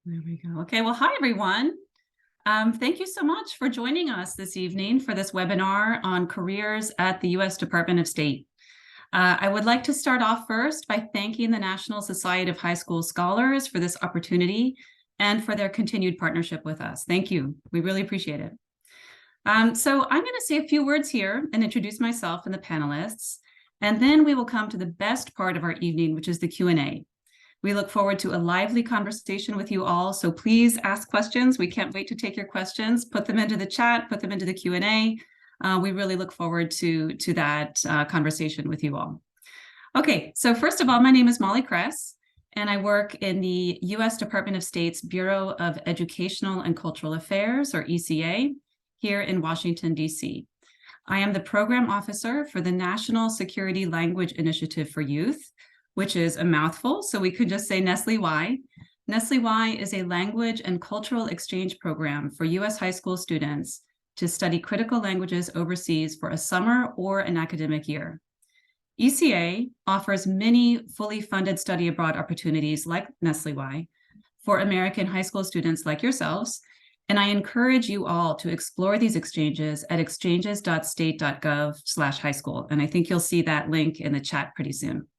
There we go. Okay, well, hi, everyone. Thank you so much for joining us this evening for this webinar on careers at the U.S. Department of State. I would like to start off first by thanking the National Society of High School Scholars for this opportunity and for their continued partnership with us. Thank you. We really appreciate it. So I'm going to say a few words here and introduce myself and the panelists, and then we will come to the best part of our evening, which is the Q&A. We look forward to a lively conversation with you all, so please ask questions. We can't wait to take your questions. Put them into the chat, put them into the Q&A. We really look forward to that conversation with you all. Okay, so first of all, my name is Molly Kress, and I work in the U.S. Department of State's Bureau of Educational and Cultural Affairs, or ECA, here in Washington, D.C. I am the program officer for the National Security Language Initiative for Youth, which is a mouthful, so we could just say Nestle-Y. Nestle-Y is a language and cultural exchange program for U.S. high school students to study critical languages overseas for a summer or an academic year. ECA offers many fully funded study abroad opportunities like Nestle-Y for American high school students like yourselves, and I encourage you all to explore these exchanges at exchanges.state.gov/high school, and I think you'll see that link in the chat pretty soon.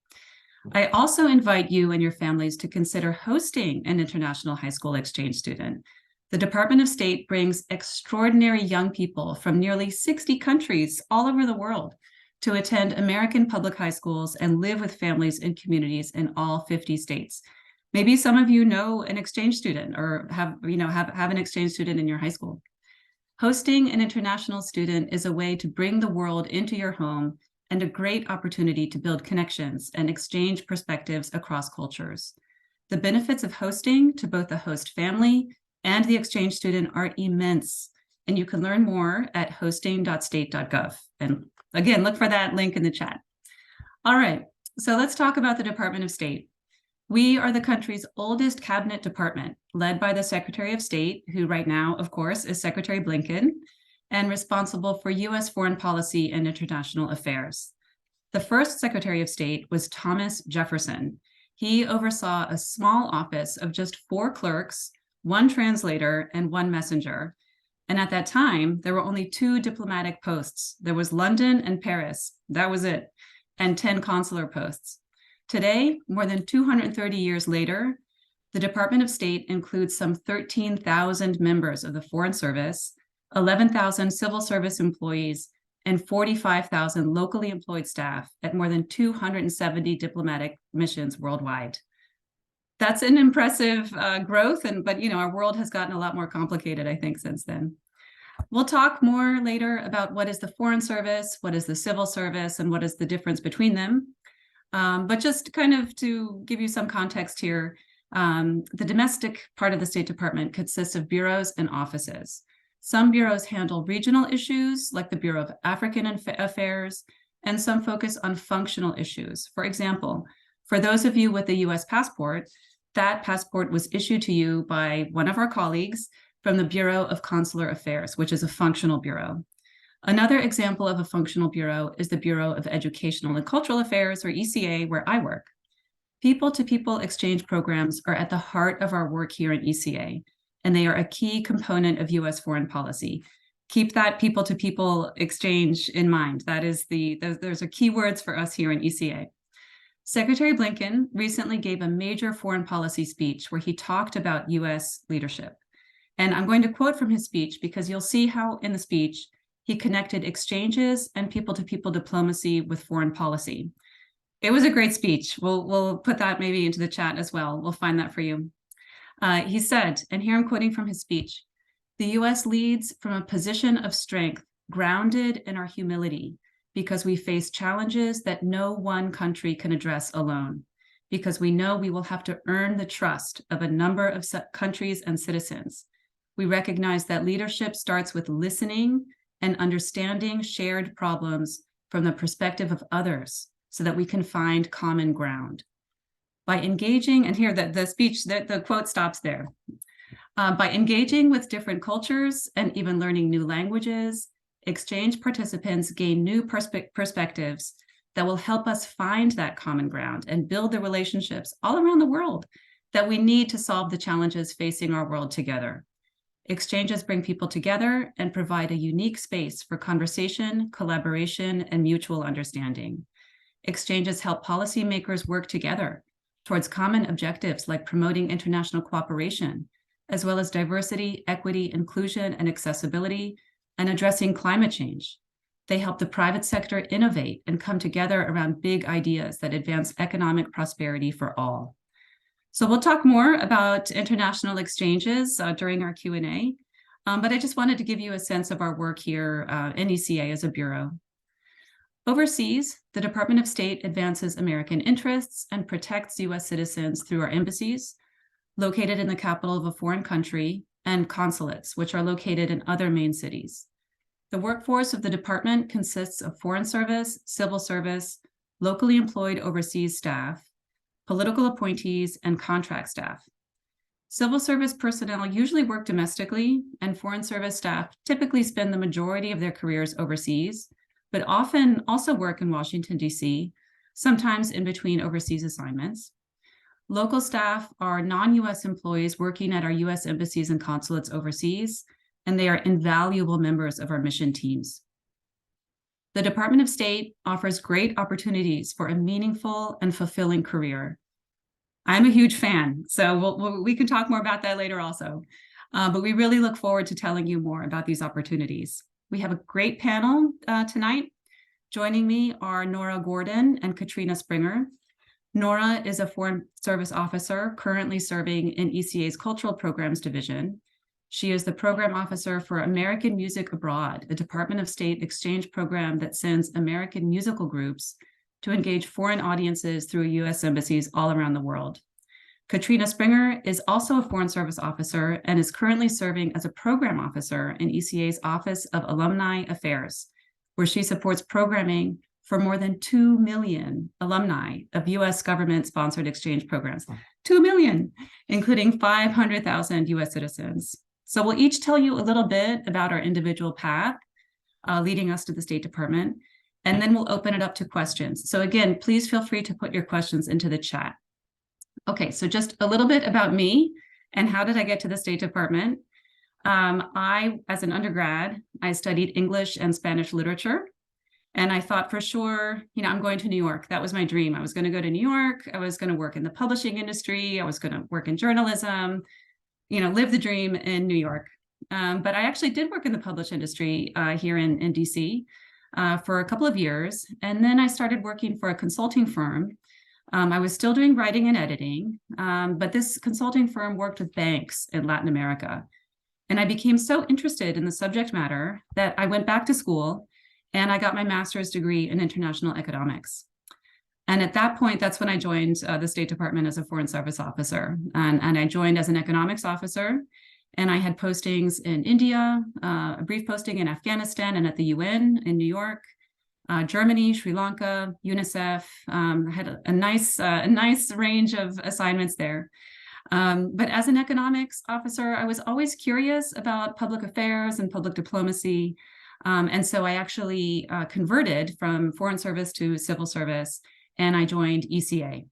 I also invite you and your families to consider hosting an international high school exchange student. The Department of State brings extraordinary young people from nearly 60 countries all over the world to attend American public high schools and live with families and communities in all 50 states. Maybe some of you know an exchange student or have an exchange student in your high school. Hosting an international student is a way to bring the world into your home and a great opportunity to build connections and exchange perspectives across cultures. The benefits of hosting to both the host family and the exchange student are immense, and you can learn more at hosting.state.gov. And again, look for that link in the chat. All right, so let's talk about the Department of State. We are the country's oldest cabinet department, led by the Secretary of State, who right now, of course, is Secretary Blinken, and responsible for U.S. foreign policy and international affairs. The first Secretary of State was Thomas Jefferson. He oversaw a small office of just 4 clerks, 1 translator, and 1 messenger. And at that time, there were only 2 diplomatic posts. There was London and Paris, that was it, and 10 consular posts. Today, more than 230 years later, the Department of State includes some 13,000 members of the Foreign Service, 11,000 civil service employees, and 45,000 locally employed staff at more than 270 diplomatic missions worldwide. That's an impressive growth, but our world has gotten a lot more complicated, I think, since then. We'll talk more later about what is the Foreign Service, what is the civil service, and what is the difference between them. But just kind of to give you some context here, the domestic part of the State Department consists of bureaus and offices. Some bureaus handle regional issues, like the Bureau of African Affairs, and some focus on functional issues. For example, for those of you with a U.S. passport, that passport was issued to you by one of our colleagues from the Bureau of Consular Affairs, which is a functional bureau. Another example of a functional bureau is the Bureau of Educational and Cultural Affairs, or ECA, where I work. People-to-people exchange programs are at the heart of our work here in ECA, and they are a key component of U.S. foreign policy. Keep that people-to-people exchange in mind. Those are keywords for us here in ECA. Secretary Blinken recently gave a major foreign policy speech where he talked about U.S. leadership. And I'm going to quote from his speech because you'll see how in the speech he connected exchanges and people-to-people diplomacy with foreign policy. It was a great speech. We'll put that maybe into the chat as well. We'll find that for you. He said, and here I'm quoting from his speech, "The U.S. leads from a position of strength, grounded in our humility, because we face challenges that no one country can address alone, because we know we will have to earn the trust of a number of countries and citizens. We recognize that leadership starts with listening and understanding shared problems from the perspective of others so that we can find common ground. By engaging," and here the quote stops there, "by engaging with different cultures and even learning new languages, exchange participants gain new perspectives that will help us find that common ground and build the relationships all around the world that we need to solve the challenges facing our world together. Exchanges bring people together and provide a unique space for conversation, collaboration, and mutual understanding. Exchanges help policymakers work together towards common objectives like promoting international cooperation, as well as diversity, equity, inclusion, and accessibility, and addressing climate change. They help the private sector innovate and come together around big ideas that advance economic prosperity for all. So we'll talk more about international exchanges during our Q&A, but I just wanted to give you a sense of our work here in ECA as a bureau. Overseas, the Department of State advances American interests and protects U.S. citizens through our embassies, located in the capital of a foreign country, and consulates, which are located in other main cities. The workforce of the department consists of foreign service, civil service, locally employed overseas staff, political appointees, and contract staff. Civil service personnel usually work domestically, and foreign service staff typically spend the majority of their careers overseas, but often also work in Washington, D.C., sometimes in between overseas assignments. Local staff are non-U.S. employees working at our U.S. embassies and consulates overseas, and they are invaluable members of our mission teams. The Department of State offers great opportunities for a meaningful and fulfilling career. I'm a huge fan, so we can talk more about that later also. But we really look forward to telling you more about these opportunities. We have a great panel tonight. Joining me are Nora Gordon and Katrina Springer. Nora is a Foreign Service Officer currently serving in ECA's Cultural Programs Division. She is the Program Officer for American Music Abroad, a Department of State exchange program that sends American musical groups to engage foreign audiences through U.S. embassies all around the world. Katrina Springer is also a Foreign Service Officer and is currently serving as a Program Officer in ECA's Office of Alumni Affairs, where she supports programming for more than 2 million alumni of U.S. government-sponsored exchange programs. 2 million, including 500,000 U.S. citizens. So we'll each tell you a little bit about our individual path leading us to the State Department, and then we'll open it up to questions. So again, please feel free to put your questions into the chat. Okay, so just a little bit about me and how did I get to the State Department. As an undergrad, I studied English and Spanish literature. And I thought for sure, I'm going to New York. That was my dream. I was going to go to New York. I was going to work in the publishing industry. I was going to work in journalism, live the dream in New York. But I actually did work in the published industry here in DC for a couple of years. And then I started working for a consulting firm. I was still doing writing and editing, but this consulting firm worked with banks in Latin America. And I became so interested in the subject matter that I went back to school and I got my master's degree in international economics. And at that point, that's when I joined the State Department as a Foreign Service Officer. And I joined as an economics officer. And I had postings in India, a brief posting in Afghanistan and at the UN in New York, Germany, Sri Lanka, UNICEF. I had a nice range of assignments there. But as an economics officer, I was always curious about public affairs and public diplomacy. And so I actually converted from foreign service to civil service, and I joined ECA.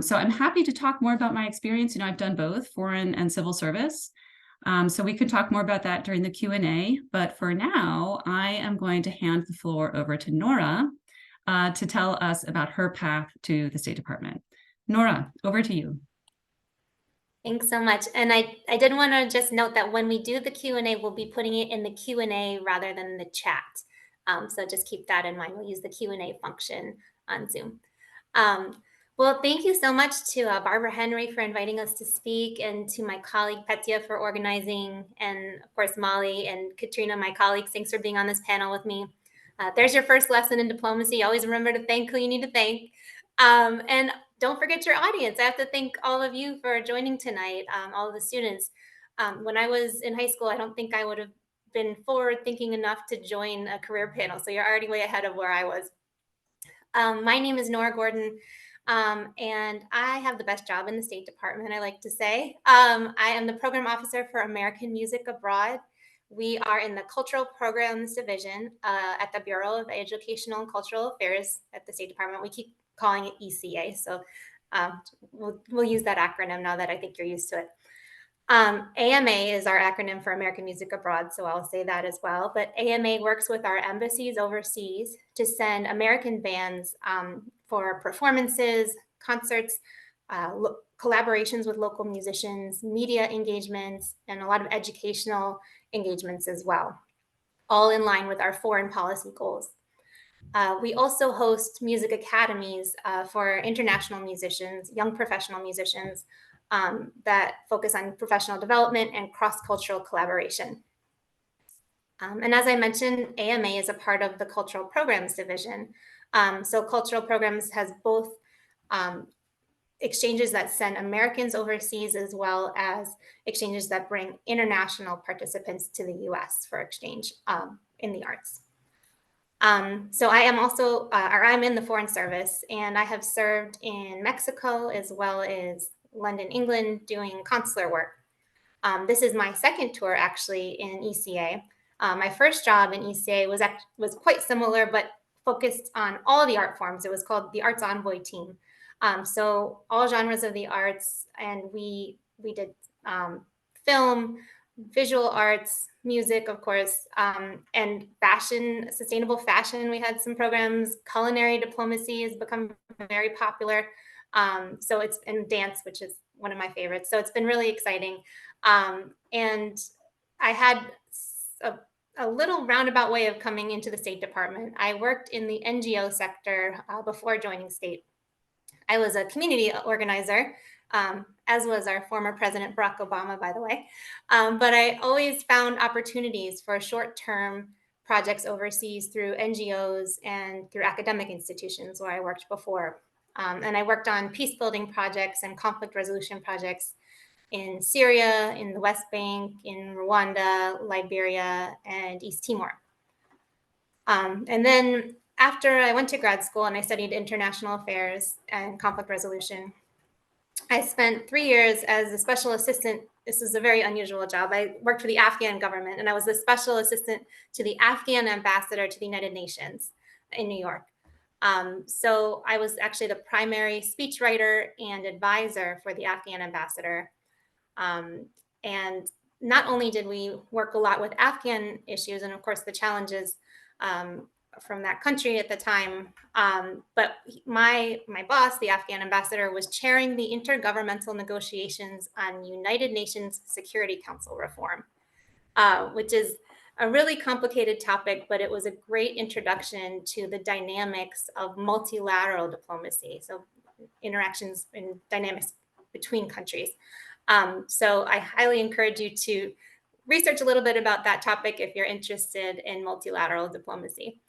So I'm happy to talk more about my experience. I've done both foreign and civil service. So we could talk more about that during the Q&A. But for now, I am going to hand the floor over to Nora to tell us about her path to the State Department. Nora, over to you. Thanks so much. And I did want to just note that when we do the Q&A, we'll be putting it in the Q&A rather than the chat. So just keep that in mind. We'll use the Q&A function on Zoom. Well, thank you so much to Barbara Henry for inviting us to speak, and to my colleague Petya for organizing, and of course Molly and Katrina, my colleagues. Thanks for being on this panel with me. There's your first lesson in diplomacy. Always remember to thank who you need to thank. And don't forget your audience. I have to thank all of you for joining tonight, all of the students. When I was in high school, I don't think I would have been forward thinking enough to join a career panel. So you're already way ahead of where I was. My name is Nora Gordon, and I have the best job in the State Department, I like to say. I am the Program Officer for American Music Abroad. We are in the Cultural Programs Division at the Bureau of Educational and Cultural Affairs at the State Department. We keep calling it ECA. So We'll use that acronym now that I think you're used to it. AMA is our acronym for American Music Abroad, so I'll say that as well. But AMA works with our embassies overseas to send American bands for performances, concerts, collaborations with local musicians, media engagements, and a lot of educational engagements as well, all in line with our foreign policy goals. We also host music academies for international musicians, young professional musicians, that focus on professional development and cross-cultural collaboration. And as I mentioned, AMA is a part of the Cultural Programs Division. So Cultural Programs has both exchanges that send Americans overseas, as well as exchanges that bring international participants to the US for exchange in the arts. So I am also, or I'm in the Foreign Service, and I have served in Mexico as well as London, England, doing consular work. This is my second tour actually in ECA. My first job in ECA was quite similar, but focused on all the art forms. It was called the Arts Envoy Team. So all genres of the arts, and we did film, visual arts, music, of course, and fashion, sustainable fashion. We had some programs. Culinary diplomacy has become very popular. So it's in dance, which is one of my favorites. So it's been really exciting. And I had a little roundabout way of coming into the State Department. I worked in the NGO sector before joining state. I was a community organizer, as was our former President Barack Obama, by the way. But I always found opportunities for short-term projects overseas through NGOs and through academic institutions where I worked before. And I worked on peace building projects and conflict resolution projects in Syria, in the West Bank, in Rwanda, Liberia, and East Timor. And then after I went to grad school and I studied international affairs and conflict resolution, I spent 3 years as a special assistant. This was a very unusual job. I worked for the Afghan government, and I was the special assistant to the Afghan ambassador to the United Nations in New York. So I was actually the primary speechwriter and advisor for the Afghan ambassador. And not only did we work a lot with Afghan issues and, of course, the challenges from that country at the time, but my boss, the Afghan ambassador, was chairing the intergovernmental negotiations on United Nations Security Council reform, which is a really complicated topic, but it was a great introduction to the dynamics of multilateral diplomacy, so interactions and dynamics between countries. So I highly encourage you to research a little bit about that topic if you're interested in multilateral diplomacy.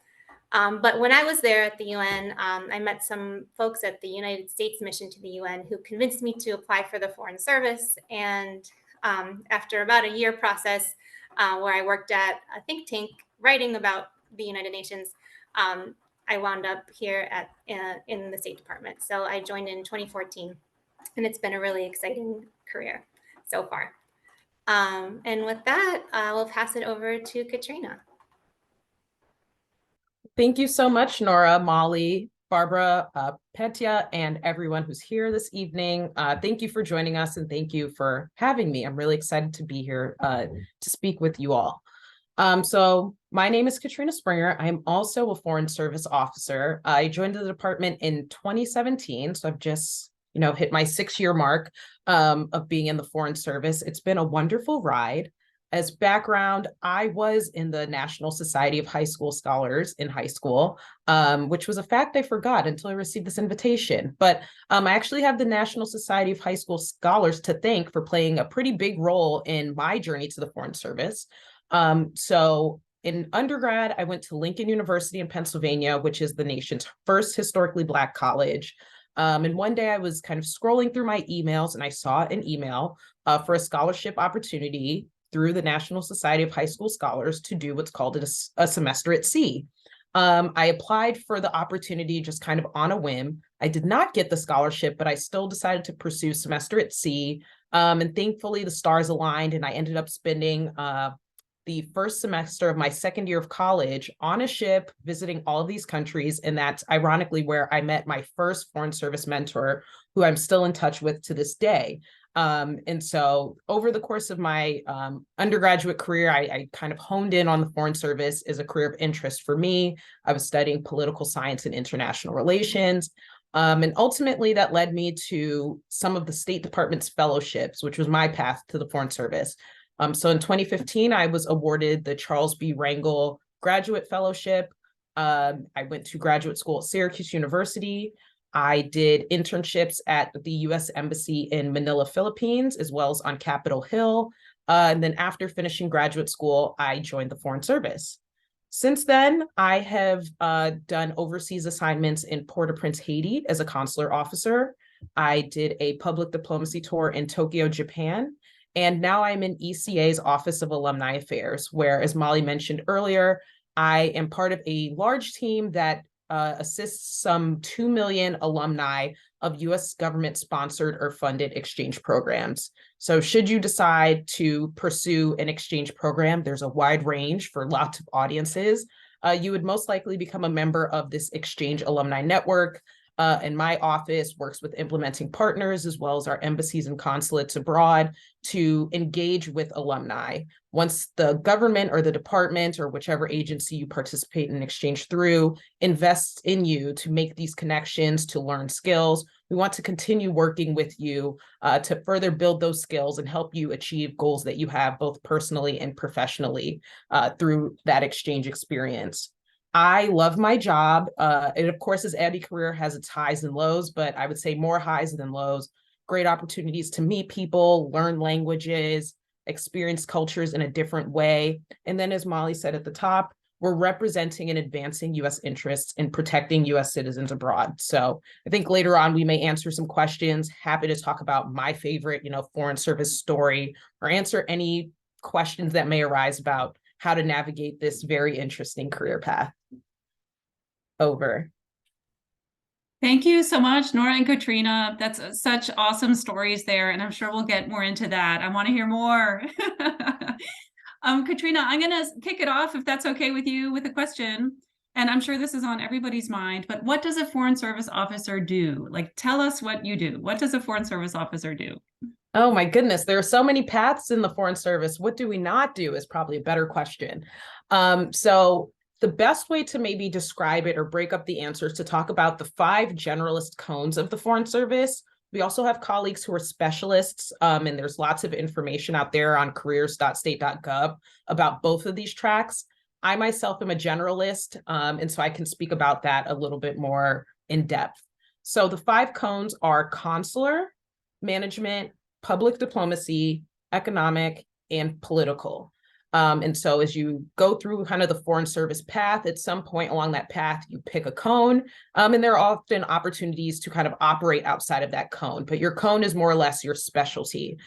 But when I was there at the UN, I met some folks at the United States mission to the UN who convinced me to apply for the Foreign Service. And after about a year process where I worked at a think tank writing about the United Nations, I wound up here in the State Department. So I joined in 2014, and it's been a really exciting career so far. And with that, we'll pass it over to Katrina. Thank you so much, Nora, Molly, Barbara, Petya, and everyone who's here this evening. Thank you for joining us, and thank you for having me. I'm really excited to be here to speak with you all. So my name is Katrina Springer. I'm also a Foreign Service officer. I joined the department in 2017, so I've just hit my 6-year mark of being in the Foreign Service. It's been a wonderful ride. As background, I was in the National Society of High School Scholars in high school, which was a fact I forgot until I received this invitation. But I actually have the National Society of High School Scholars to thank for playing a pretty big role in my journey to the Foreign Service. So in undergrad, I went to Lincoln University in Pennsylvania, which is the nation's first historically Black college. And one day I was kind of scrolling through my emails and I saw an email for a scholarship opportunity through the National Society of High School Scholars to do what's called a semester at sea. I applied for the opportunity just kind of on a whim. I did not get the scholarship, but I still decided to pursue semester at sea. And thankfully the stars aligned and I ended up spending the first semester of my second year of college on a ship, visiting all of these countries. And that's ironically where I met my first Foreign Service mentor, who I'm still in touch with to this day. And so over the course of my undergraduate career, I kind of honed in on the Foreign Service as a career of interest for me. I was studying political science and international relations. And ultimately, that led me to some of the State Department's fellowships, which was my path to the Foreign Service. So in 2015, I was awarded the Charles B. Rangel Graduate Fellowship. I went to graduate school at Syracuse University. I did internships at the U.S. Embassy in Manila, Philippines, as well as on Capitol Hill. And then after finishing graduate school, I joined the Foreign Service. Since then, I have done overseas assignments in Port-au-Prince, Haiti as a consular officer. I did a public diplomacy tour in Tokyo, Japan. And now I'm in ECA's Office of Alumni Affairs, where, as Molly mentioned earlier, I am part of a large team that assists some 2 million alumni of U.S. government-sponsored or funded exchange programs. So should you decide to pursue an exchange program, there's a wide range for lots of audiences. You would most likely become a member of this exchange alumni network. And my office works with implementing partners as well as our embassies and consulates abroad to engage with alumni. Once the government or the department or whichever agency you participate in exchange through invests in you to make these connections, to learn skills, we want to continue working with you to further build those skills and help you achieve goals that you have both personally and professionally through that exchange experience. I love my job. And of course, as any career has its highs and lows, but I would say more highs than lows. Great opportunities to meet people, learn languages, experience cultures in a different way. And then, as Molly said at the top, we're representing and advancing U.S. interests in protecting U.S. citizens abroad. So I think later on we may answer some questions. Happy to talk about my favorite, Foreign Service story or answer any questions that may arise about how to navigate this very interesting career path. Over. Thank you so much, Nora and Katrina. That's such awesome stories there, and I'm sure we'll get more into that. I want to hear more. Katrina, I'm going to kick it off, if that's okay with you, with a question. And I'm sure this is on everybody's mind, but what does a Foreign Service officer do? Like, tell us what you do. What does a Foreign Service officer do? Oh my goodness, there are so many paths in the Foreign Service. What do we not do is probably a better question. So the best way to maybe describe it or break up the answers to talk about the 5 generalist cones of the Foreign Service. We also have colleagues who are specialists, and there's lots of information out there on careers.state.gov about both of these tracks. I myself am a generalist, and so I can speak about that a little bit more in depth. So the 5 cones are consular, management, public diplomacy, economic, and political. And so as you go through kind of the Foreign Service path, at some point along that path, you pick a cone, and there are often opportunities to kind of operate outside of that cone, but your cone is more or less your specialty.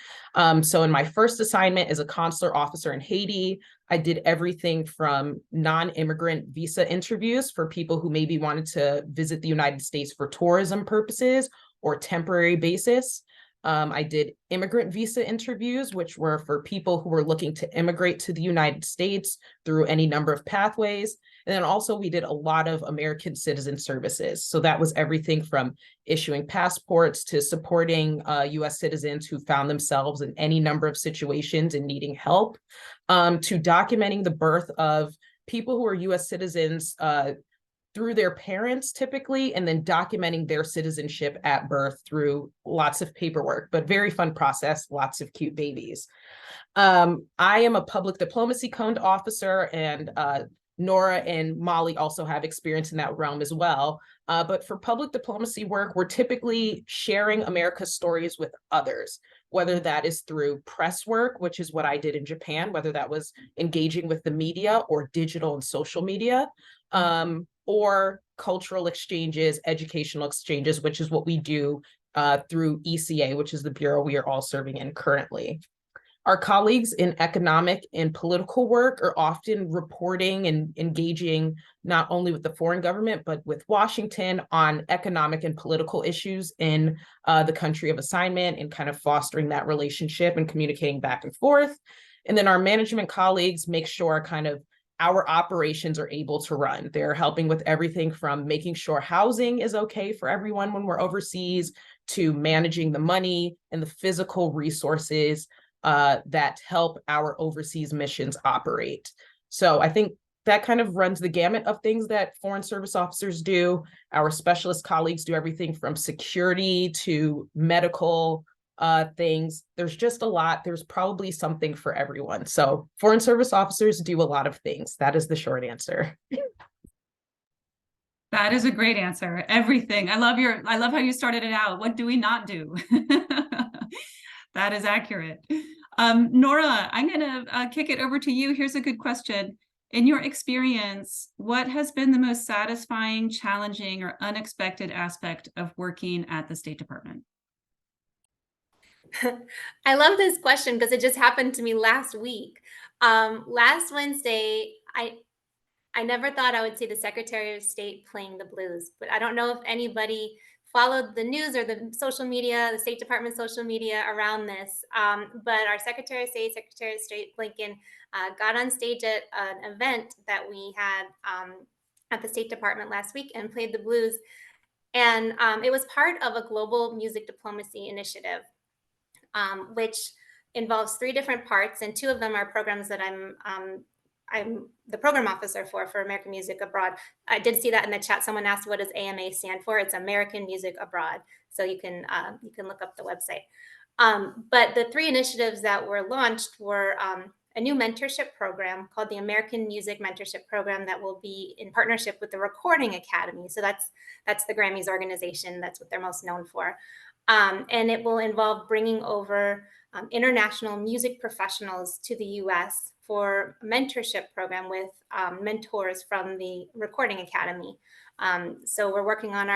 So in my first assignment as a consular officer in Haiti, I did everything from non-immigrant visa interviews for people who maybe wanted to visit the United States for tourism purposes or temporary basis. I did immigrant visa interviews, which were for people who were looking to immigrate to the United States through any number of pathways. And then also we did a lot of American citizen services. So that was everything from issuing passports to supporting U.S. citizens who found themselves in any number of situations and needing help, to documenting the birth of people who are U.S. citizens through their parents typically, and then documenting their citizenship at birth through lots of paperwork, but very fun process, lots of cute babies. I am a public diplomacy coned officer, and Nora and Molly also have experience in that realm as well. But for public diplomacy work, we're typically sharing America's stories with others, whether that is through press work, which is what I did in Japan, whether that was engaging with the media or digital and social media, or cultural exchanges, educational exchanges, which is what we do through ECA, which is the bureau we are all serving in currently. Our colleagues in economic and political work are often reporting and engaging not only with the foreign government, but with Washington on economic and political issues in the country of assignment and kind of fostering that relationship and communicating back and forth. And then our management colleagues make sure kind of our operations are able to run. They're helping with everything from making sure housing is okay for everyone when we're overseas, to managing the money and the physical resources that help our overseas missions operate. So I think that kind of runs the gamut of things that foreign service officers do. Our specialist colleagues do everything from security to medical things. There's just a lot. There's probably something for everyone. So foreign service officers do a lot of things. That is the short answer. That is a great answer. Everything. I love how you started it out. What do we not do? That is accurate. Nora, I'm going to kick it over to you. Here's a good question. In your experience, what has been the most satisfying, challenging, or unexpected aspect of working at the State Department? I love this question because it just happened to me last week. Last Wednesday, I never thought I would see the Secretary of State playing the blues, but I don't know if anybody followed the news or the social media, the State Department social media around this. But our Secretary of State Blinken, got on stage at an event that we had at the State Department last week and played the blues. And it was part of a global music diplomacy initiative, which involves 3 different parts, and 2 of them are programs that I'm the program officer for American Music Abroad. I did see that in the chat. Someone asked, what does AMA stand for? It's American Music Abroad. So you can look up the website. But the 3 initiatives that were launched were a new mentorship program called the American Music Mentorship Program that will be in partnership with the Recording Academy. So that's the Grammys organization. That's what they're most known for. And it will involve bringing over international music professionals to the U.S. for a mentorship program with mentors from the Recording Academy. So we're working on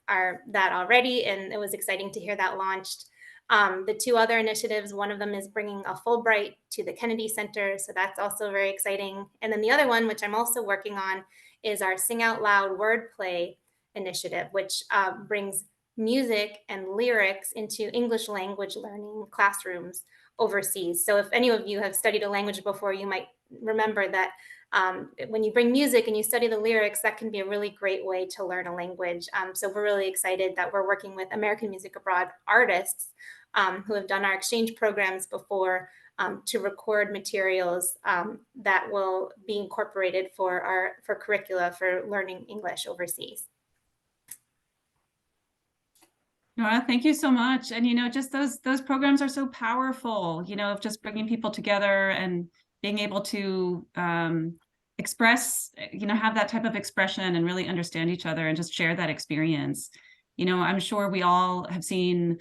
that already, and it was exciting to hear that launched. The 2 other initiatives, one of them is bringing a Fulbright to the Kennedy Center, so that's also very exciting. And then the other one, which I'm also working on, is our Sing Out Loud Wordplay initiative, which brings music and lyrics into English language learning classrooms overseas. So if any of you have studied a language before, you might remember that when you bring music and you study the lyrics, that can be a really great way to learn a language. So we're really excited that we're working with American Music Abroad artists who have done our exchange programs before to record materials that will be incorporated for curricula for learning English overseas. Nora, thank you so much. And, just those programs are so powerful, of just bringing people together and being able to express, have that type of expression and really understand each other and just share that experience. I'm sure we all have seen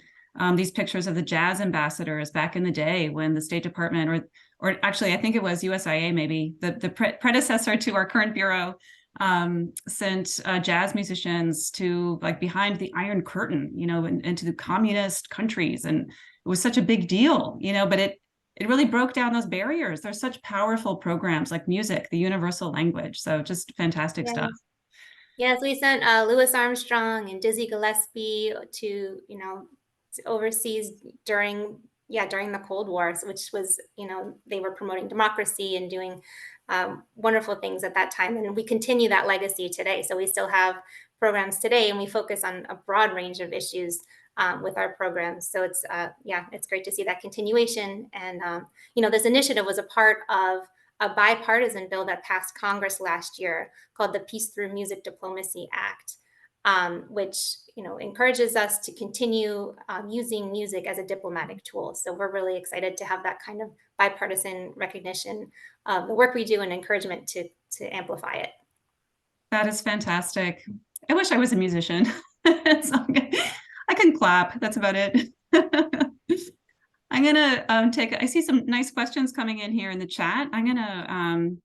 these pictures of the jazz ambassadors back in the day when the State Department, or actually, I think it was USIA, maybe the predecessor to our current bureau, sent jazz musicians to behind the Iron Curtain, into the communist countries. And it was such a big deal, but it really broke down those barriers. There's such powerful programs like music, the universal language. So just fantastic stuff. Yes, we sent Louis Armstrong and Dizzy Gillespie to, overseas during the Cold War, which was, they were promoting democracy and doing wonderful things at that time. And we continue that legacy today. So we still have programs today, and we focus on a broad range of issues with our programs. So it's great to see that continuation. And, this initiative was a part of a bipartisan bill that passed Congress last year called the Peace Through Music Diplomacy Act, which, encourages us to continue using music as a diplomatic tool. So we're really excited to have that kind of bipartisan recognition of the work we do and encouragement to amplify it. That is fantastic. I wish I was a musician. I can clap. That's about it. I'm going to I see some nice questions coming in here in the chat. I'm going to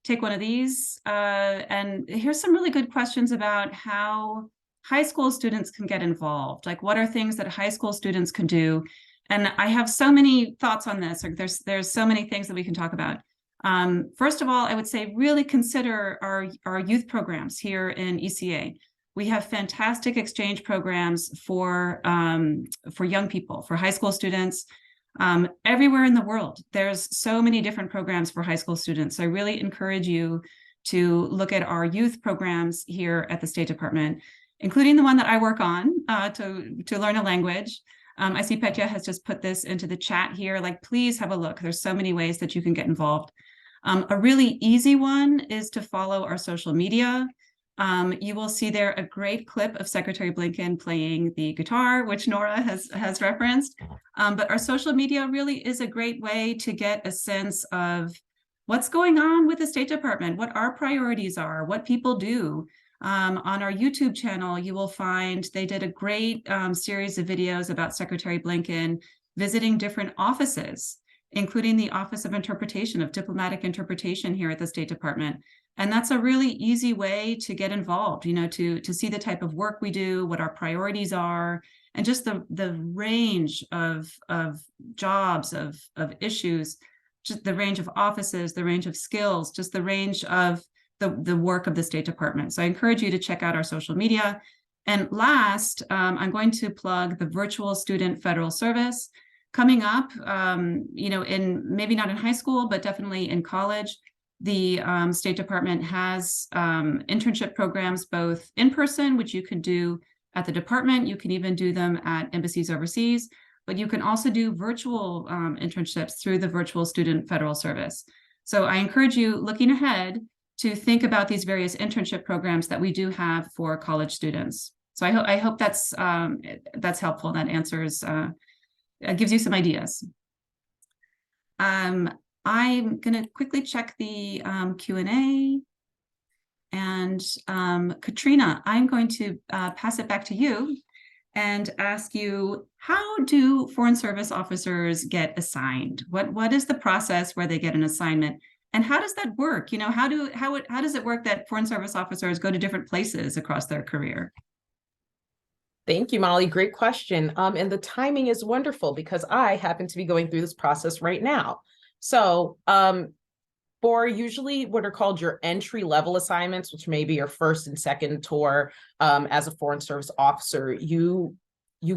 take one of these. And here's some really good questions about how high school students can get involved. Like, what are things that high school students can do? And I have so many thoughts on this. There's so many things that we can talk about. First of all, I would say really consider our youth programs here in ECA. We have fantastic exchange programs for young people, for high school students. everywhere in the world. There's so many different programs for high school students. So I really encourage you to look at our youth programs here at the State Department, including the one that I work on to learn a language. I see Petya has just put this into the chat here. Like, please have a look. There's so many ways that you can get involved. A really easy one is to follow our social media. You will see there a great clip of Secretary Blinken playing the guitar, which Nora has referenced. But our social media really is a great way to get a sense of what's going on with the State Department, what our priorities are, what people do. On our YouTube channel, you will find they did a great series of videos about Secretary Blinken visiting different offices, including the Office of Interpretation, of Diplomatic Interpretation here at the State Department. And that's a really easy way to get involved, you know, to see the type of work we do, what our priorities are, and just the range of jobs, of issues, just the range of offices, the range of skills, just the range of the work of the State Department. So I encourage you to check out our social media. And last, I'm going to plug the Virtual Student Federal Service coming up, you know, in maybe not in high school, but definitely in college. The State Department has internship programs, both in person, which you can do at the department. You can even do them at embassies overseas, but you can also do virtual internships through the Virtual Student Federal Service. So I encourage you, looking ahead, to think about these various internship programs that we do have for college students. So I hope that's helpful. That answers, gives you some ideas. I'm going to quickly check the Q&A. And Katrina, I'm going to pass it back to you and ask you, how do Foreign Service officers get assigned? What is the process where they get an assignment? And how does that work? You know, how does it work that Foreign Service officers go to different places across their career? Thank you, Molly. Great question. And the timing is wonderful because I happen to be going through this process right now. So for usually what are called your entry-level assignments, which may be your first and second tour as a Foreign Service officer, you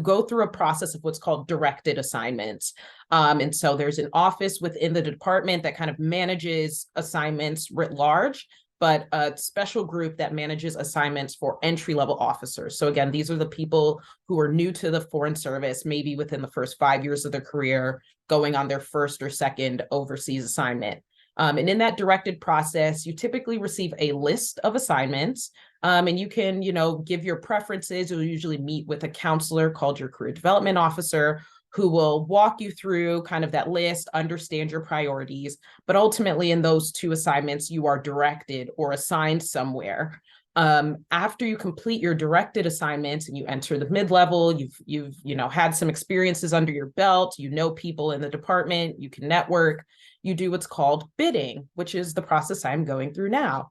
go through a process of what's called directed assignments. And so there's an office within the department that kind of manages assignments writ large, but a special group that manages assignments for entry-level officers. So again, these are the people who are new to the Foreign Service, maybe within the first 5 years of their career, going on their first or second overseas assignment. And in that directed process, you typically receive a list of assignments, and you can, you know, give your preferences. You'll usually meet with a counselor called your career development officer, who will walk you through kind of that list, understand your priorities. But ultimately, in those two assignments, you are directed or assigned somewhere. After you complete your directed assignments and you enter the mid-level, you've had some experiences under your belt, you know people in the department, you can network, you do what's called bidding, which is the process I'm going through now.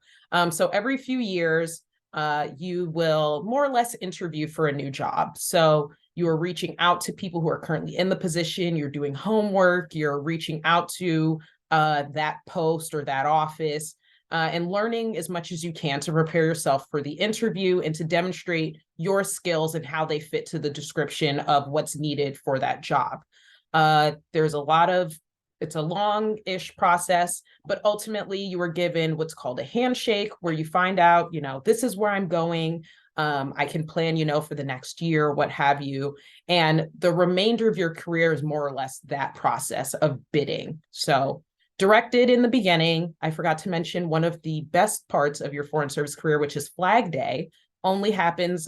So every few years, you will more or less interview for a new job. So you are reaching out to people who are currently in the position, you're doing homework, you're reaching out to that post or that office, and learning as much as you can to prepare yourself for the interview and to demonstrate your skills and how they fit to the description of what's needed for that job. It's a long-ish process, but ultimately you are given what's called a handshake, where you find out, this is where I'm going. I can plan, for the next year, what have you. And the remainder of your career is more or less that process of bidding. So directed in the beginning, I forgot to mention one of the best parts of your Foreign Service career, which is Flag Day, only happens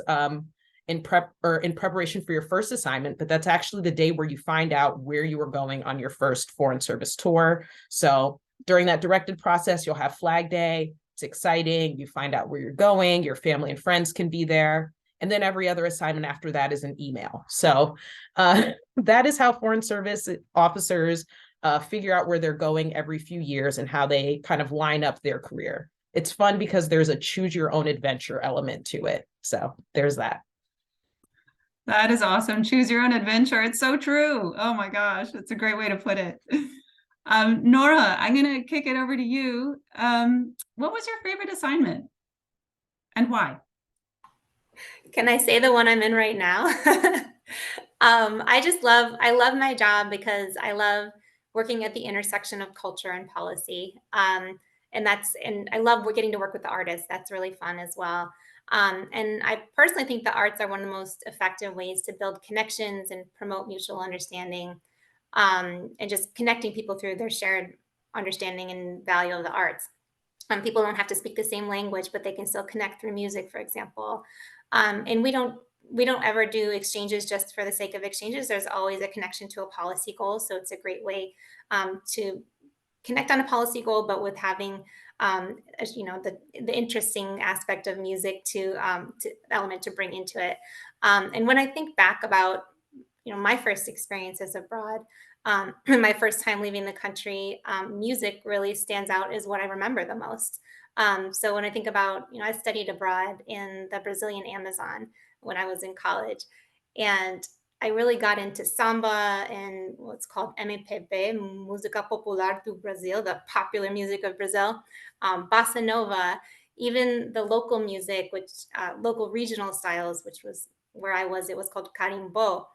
in preparation for your first assignment, but that's actually the day where you find out where you are going on your first Foreign Service tour. So during that directed process, you'll have Flag Day. It's exciting. You find out where you're going. Your family and friends can be there. And then every other assignment after that is an email. So that is how Foreign Service officers figure out where they're going every few years and how they kind of line up their career. It's fun because there's a choose your own adventure element to it. So there's that. That is awesome. Choose your own adventure. It's so true. Oh my gosh, it's a great way to put it. Nora, I'm going to kick it over to you. What was your favorite assignment and why? Can I say the one I'm in right now? I love my job because I love working at the intersection of culture and policy. And I love getting to work with the artists. That's really fun as well. And I personally think the arts are one of the most effective ways to build connections and promote mutual understanding, and just connecting people through their shared understanding and value of the arts. People don't have to speak the same language, but they can still connect through music, for example. And we don't ever do exchanges just for the sake of exchanges. There's always a connection to a policy goal, so it's a great way to connect on a policy goal, but with having as, the interesting aspect of music to element to bring into it. And when I think back about my first experiences abroad, my first time leaving the country, music really stands out as what I remember the most. So when I think about, I studied abroad in the Brazilian Amazon when I was in college, and I really got into samba and what's called MPB, Música Popular do Brasil, the popular music of Brazil, bossa nova, even the local music, which local regional styles, which was where I was, it was called carimbo.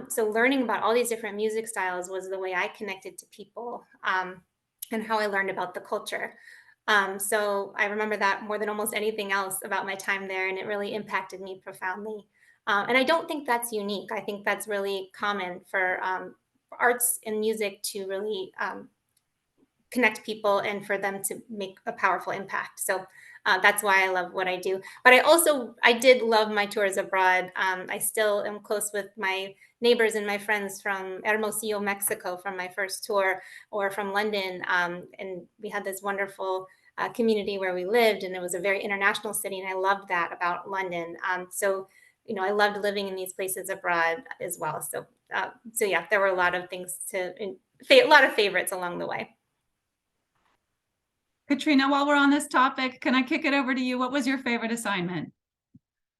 So learning about all these different music styles was the way I connected to people, and how I learned about the culture. So I remember that more than almost anything else about my time there, and it really impacted me profoundly. And I don't think that's unique. I think that's really common for arts and music to really connect people and for them to make a powerful impact. So that's why I love what I do. But I did love my tours abroad. I still am close with my neighbors and my friends from Hermosillo, Mexico, from my first tour, or from London. And we had this wonderful community where we lived, and it was a very international city, and I loved that about London. So I loved living in these places abroad as well. So yeah, there were a lot of things a lot of favorites along the way. Katrina, while we're on this topic, can I kick it over to you? What was your favorite assignment?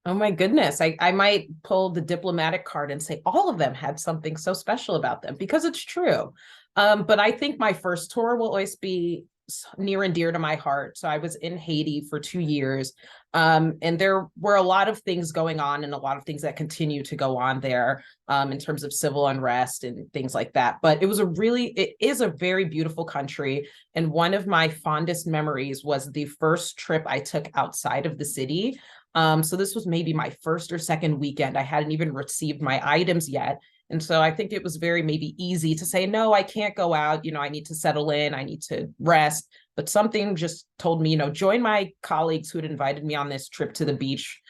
Oh my goodness. I might pull the diplomatic card and say all of them had something so special about them, because it's true. But I think my first tour will always be near and dear to my heart. So I was in Haiti for 2 years. And there were a lot of things going on, and a lot of things that continue to go on there, in terms of civil unrest and things like that. But it is a very beautiful country. And one of my fondest memories was the first trip I took outside of the city. So this was maybe my first or second weekend. I hadn't even received my items yet. And so I think it was very maybe easy to say, no, I can't go out. I need to settle in. I need to rest. But something just told me, join my colleagues who had invited me on this trip to the beach.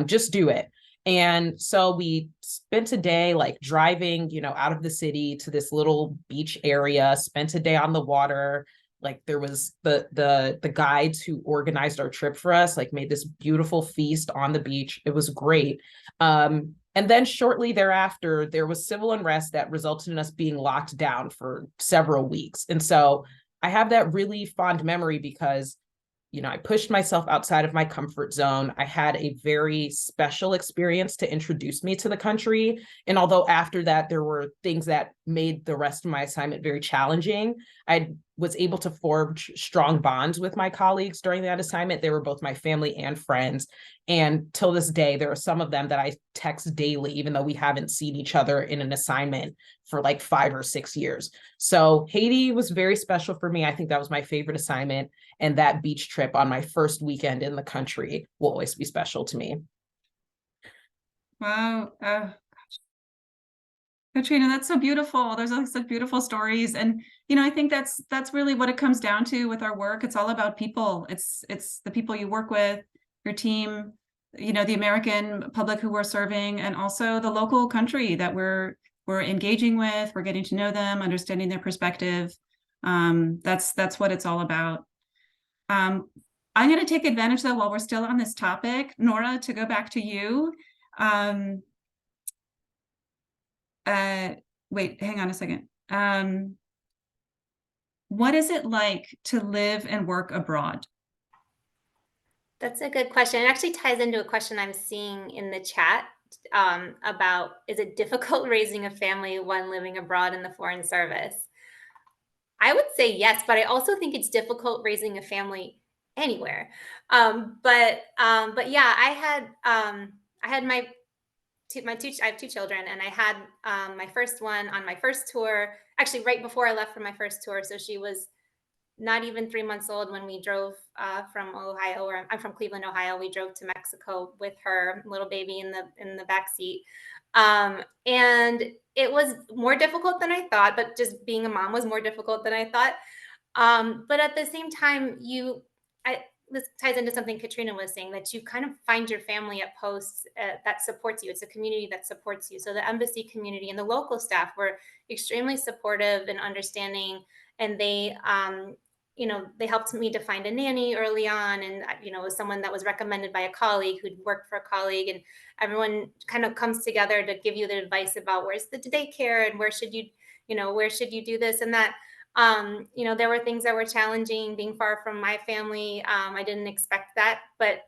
Just do it. And so we spent a day like driving, out of the city to this little beach area, spent a day on the water. Like there was the guides who organized our trip for us, like made this beautiful feast on the beach. It was great. And then shortly thereafter, there was civil unrest that resulted in us being locked down for several weeks. And so I have that really fond memory because, I pushed myself outside of my comfort zone. I had a very special experience to introduce me to the country. And although after that, there were things that made the rest of my assignment very challenging, I was able to forge strong bonds with my colleagues during that assignment. They were both my family and friends. And till this day, there are some of them that I text daily, even though we haven't seen each other in an assignment for like 5 or 6 years. So Haiti was very special for me. I think that was my favorite assignment. And that beach trip on my first weekend in the country will always be special to me. Wow. Katrina, that's so beautiful. There's like such beautiful stories. And, I think that's really what it comes down to with our work. It's all about people. It's the people you work with, your team, the American public who we're serving, and also the local country that we're engaging with. We're getting to know them, understanding their perspective. That's what it's all about. I'm going to take advantage, though, while we're still on this topic, Nora, to go back to you. Wait, hang on a second. What is it like to live and work abroad? That's a good question. It actually ties into a question I'm seeing in the chat, about, is it difficult raising a family when living abroad in the Foreign Service? I would say yes, but I also think it's difficult raising a family anywhere. But yeah, I had my I have two children, and I had my first one on my first tour, actually right before I left for my first tour. So she was not even 3 months old when we drove from Ohio, or I'm from Cleveland, Ohio. We drove to Mexico with her little baby in the back seat, and it was more difficult than I thought. But just being a mom was more difficult than I thought. But at the same time, this ties into something Katrina was saying, that you kind of find your family at posts that supports you. It's a community that supports you. So the embassy community and the local staff were extremely supportive and understanding, and they helped me to find a nanny early on, and it was someone that was recommended by a colleague who'd worked for a colleague, and everyone kind of comes together to give you the advice about where's the daycare and where should you do this and that. There were things that were challenging being far from my family. I didn't expect that, but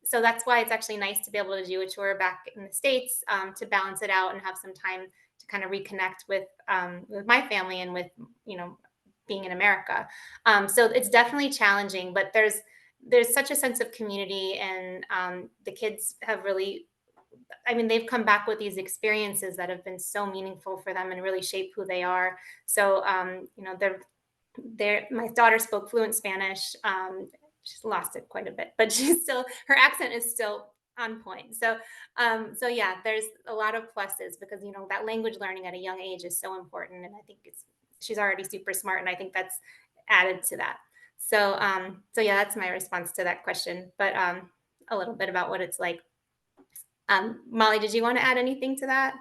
so that's why it's actually nice to be able to do a tour back in the States, to balance it out and have some time to kind of reconnect with my family and with, being in America. So it's definitely challenging, but there's such a sense of community, and the kids have really, they've come back with these experiences that have been so meaningful for them and really shape who they are. So, my daughter spoke fluent Spanish. She's lost it quite a bit, but her accent is still on point. So yeah, there's a lot of pluses because, that language learning at a young age is so important. And I think she's already super smart. And I think that's added to that. So yeah, that's my response to that question, but a little bit about what it's like. Molly, did you want to add anything to that?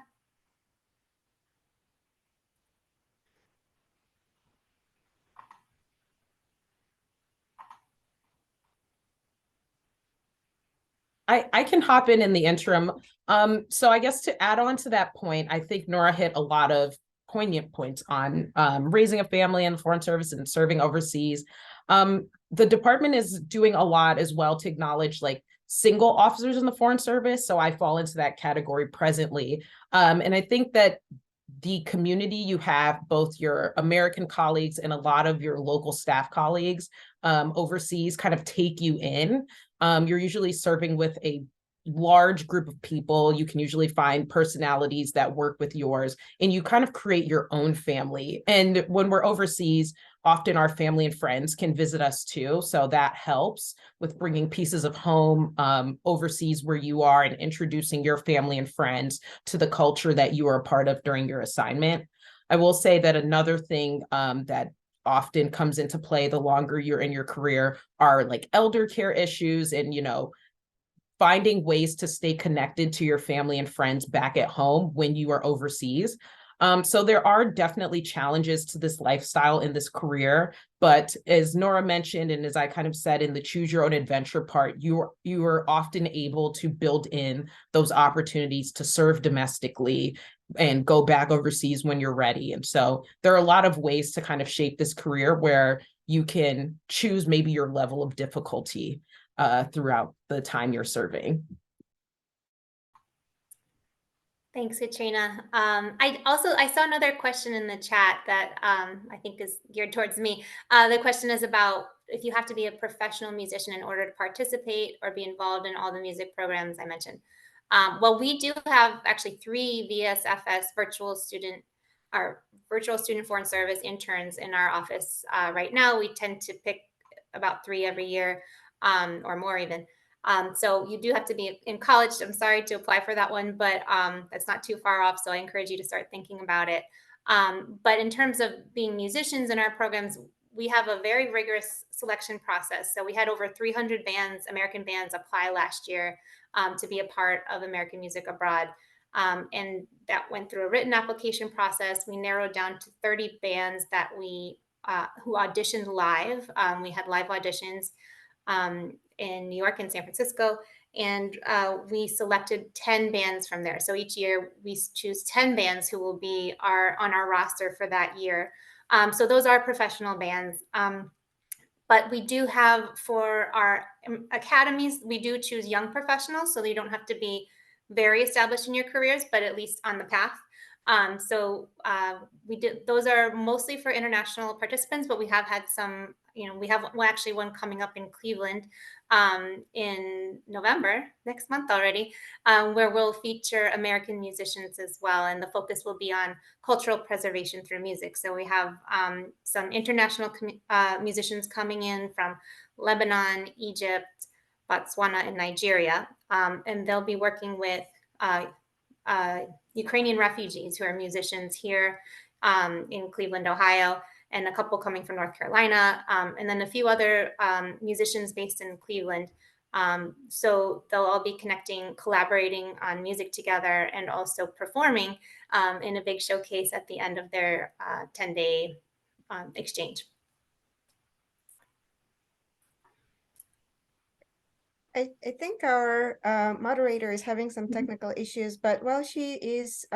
I can hop in the interim. So I guess to add on to that point, I think Nora hit a lot of poignant points on raising a family in the Foreign Service and serving overseas. The department is doing a lot as well to acknowledge like single officers in the Foreign Service. So I fall into that category presently. And I think that the community you have, both your American colleagues and a lot of your local staff colleagues overseas kind of take you in. You're usually serving with a large group of people. You can usually find personalities that work with yours, and you kind of create your own family. And when we're overseas, often our family and friends can visit us too. So that helps with bringing pieces of home overseas where you are and introducing your family and friends to the culture that you are a part of during your assignment. I will say that another thing that often comes into play the longer you're in your career are like elder care issues and, finding ways to stay connected to your family and friends back at home when you are overseas. So there are definitely challenges to this lifestyle in this career, but as Nora mentioned, and as I kind of said in the choose your own adventure part, you are often able to build in those opportunities to serve domestically and go back overseas when you're ready. And so there are a lot of ways to kind of shape this career where you can choose maybe your level of difficulty throughout the time you're serving. Thanks, Katrina. I saw another question in the chat that I think is geared towards me. The question is about if you have to be a professional musician in order to participate or be involved in all the music programs I mentioned. Well, we do have actually 3 VSFS virtual student foreign service interns in our office right now. We tend to pick about 3 every year, or more even. So you do have to be in college. I'm sorry to apply for that one, but that's not too far off. So I encourage you to start thinking about it. But in terms of being musicians in our programs, we have a very rigorous selection process. So we had over 300 American bands apply last year to be a part of American Music Abroad. And that went through a written application process. We narrowed down to 30 bands that who auditioned live. We had live auditions in New York and San Francisco, and we selected 10 bands from there. So each year we choose 10 bands who will be on our roster for that year. So those are professional bands. But we do have, for our academies, we do choose young professionals, so you don't have to be very established in your careers, but at least on the path. Those are mostly for international participants, but we have had some, we have actually one coming up in Cleveland in November, next month already, where we'll feature American musicians as well. And the focus will be on cultural preservation through music. So we have some international musicians coming in from Lebanon, Egypt, Botswana, and Nigeria. And they'll be working with Ukrainian refugees who are musicians here in Cleveland, Ohio, and a couple coming from North Carolina, and then a few other musicians based in Cleveland. So they'll all be connecting, collaborating on music together, and also performing in a big showcase at the end of their 10-day exchange. I think our moderator is having some technical issues, but while she is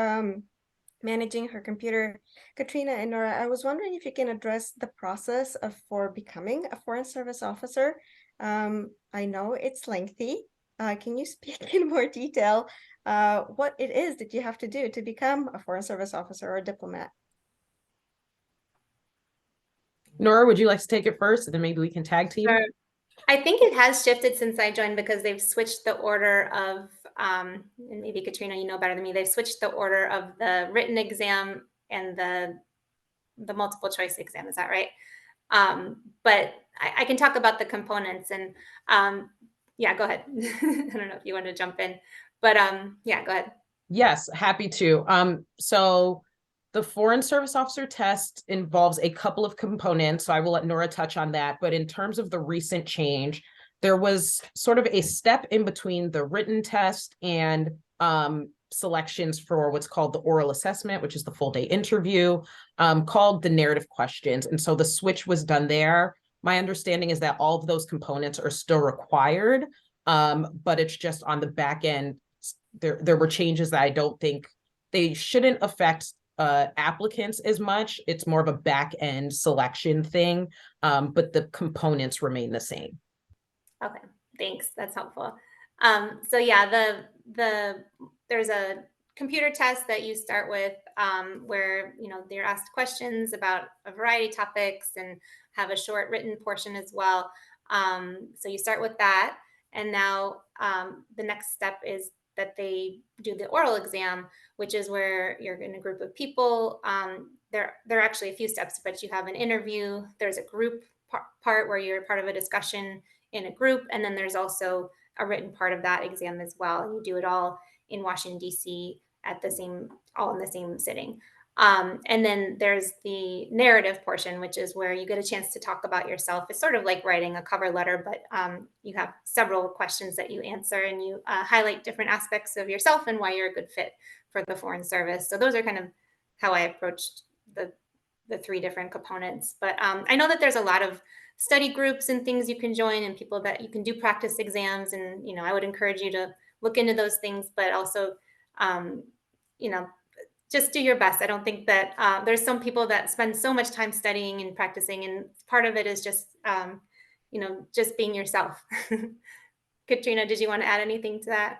managing her computer, Katrina and Nora, I was wondering if you can address the process for becoming a Foreign Service Officer. I know it's lengthy. Can you speak in more detail what it is that you have to do to become a Foreign Service Officer or a diplomat? Nora, would you like to take it first, and then maybe we can tag team? Sure. I think it has shifted since I joined because they've switched the order of, and maybe Katrina, you know better than me, they've switched the order of the written exam and the multiple choice exam. Is that right? But I can talk about the components and yeah, go ahead. I don't know if you want to jump in, but yeah, go ahead. Yes, happy to. So the Foreign Service Officer test involves a couple of components, so I will let Nora touch on that. But in terms of the recent change, there was sort of a step in between the written test and selections for what's called the oral assessment, which is the full day interview, called the narrative questions. And so the switch was done there. My understanding is that all of those components are still required, but it's just on the back end. There were changes that I don't think they shouldn't affect applicants as much. It's more of a back end selection thing, but the components remain the same. Okay, thanks. That's helpful. So yeah, there's a computer test that you start with where they're asked questions about a variety of topics and have a short written portion as well. So you start with that, and now the next step is that they do the oral exam, which is where you're in a group of people. There are actually a few steps, but you have an interview. There's a group part where you're part of a discussion in a group, and then there's also a written part of that exam as well. And you do it all in Washington, D.C. all in the same sitting. And then there's the narrative portion, which is where you get a chance to talk about yourself. It's sort of like writing a cover letter, but you have several questions that you answer, and you highlight different aspects of yourself and why you're a good fit for the Foreign Service. So those are kind of how I approached the three different components. But I know that there's a lot of study groups and things you can join, and people that you can do practice exams. And, I would encourage you to look into those things, but also, just do your best. I don't think that there's some people that spend so much time studying and practicing, and part of it is just, just being yourself. Katrina, did you want to add anything to that?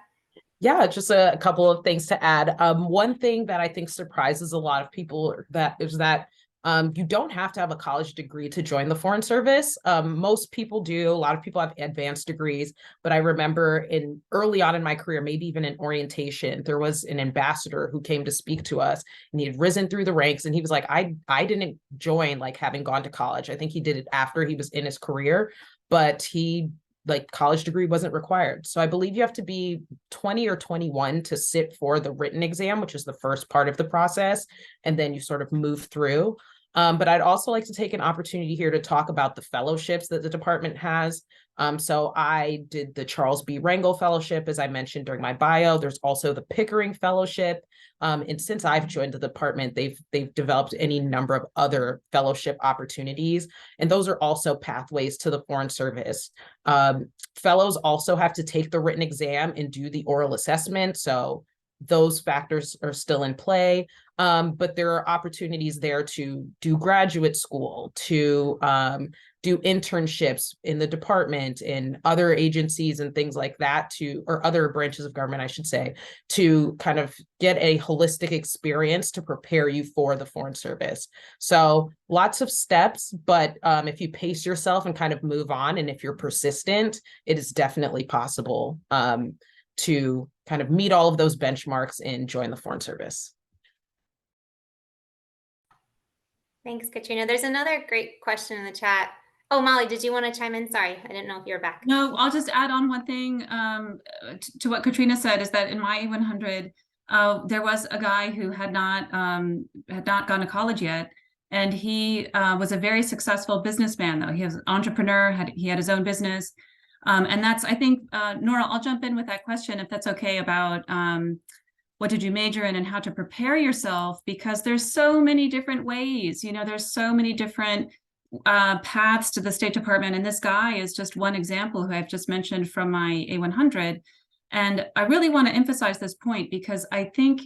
Yeah, just a couple of things to add. One thing that I think surprises a lot of people is that you don't have to have a college degree to join the Foreign Service. Most people do. A lot of people have advanced degrees, but I remember early on in my career, maybe even in orientation, there was an ambassador who came to speak to us, and he had risen through the ranks, and he was like, I didn't join like having gone to college. I think he did it after he was in his career, but college degree wasn't required. So I believe you have to be 20 or 21 to sit for the written exam, which is the first part of the process. And then you sort of move through. But I'd also like to take an opportunity here to talk about the fellowships that the department has. So I did the Charles B. Rangel Fellowship, as I mentioned during my bio. There's also the Pickering Fellowship. And since I've joined the department, they've developed any number of other fellowship opportunities. And those are also pathways to the Foreign Service. Fellows also have to take the written exam and do the oral assessment. So those factors are still in play. But there are opportunities there to do graduate school, to do internships in the department, in other agencies and things like that or other branches of government, I should say, to kind of get a holistic experience to prepare you for the Foreign Service. So lots of steps, but if you pace yourself and kind of move on, and if you're persistent, it is definitely possible to kind of meet all of those benchmarks and join the Foreign Service. Thanks, Katrina. There's another great question in the chat. Oh, Molly, did you want to chime in? Sorry, I didn't know if you were back. No, I'll just add on one thing to what Katrina said, is that in my A100, there was a guy who had not gone to college yet, and he was a very successful businessman. Though he was an entrepreneur, he had his own business, and that's, I think, Nora, I'll jump in with that question if that's okay, about what did you major in and how to prepare yourself, because there's so many different ways. You know, there's so many different paths to the State Department, and this guy is just one example who I've just mentioned from my A100. And I really want to emphasize this point, because I think,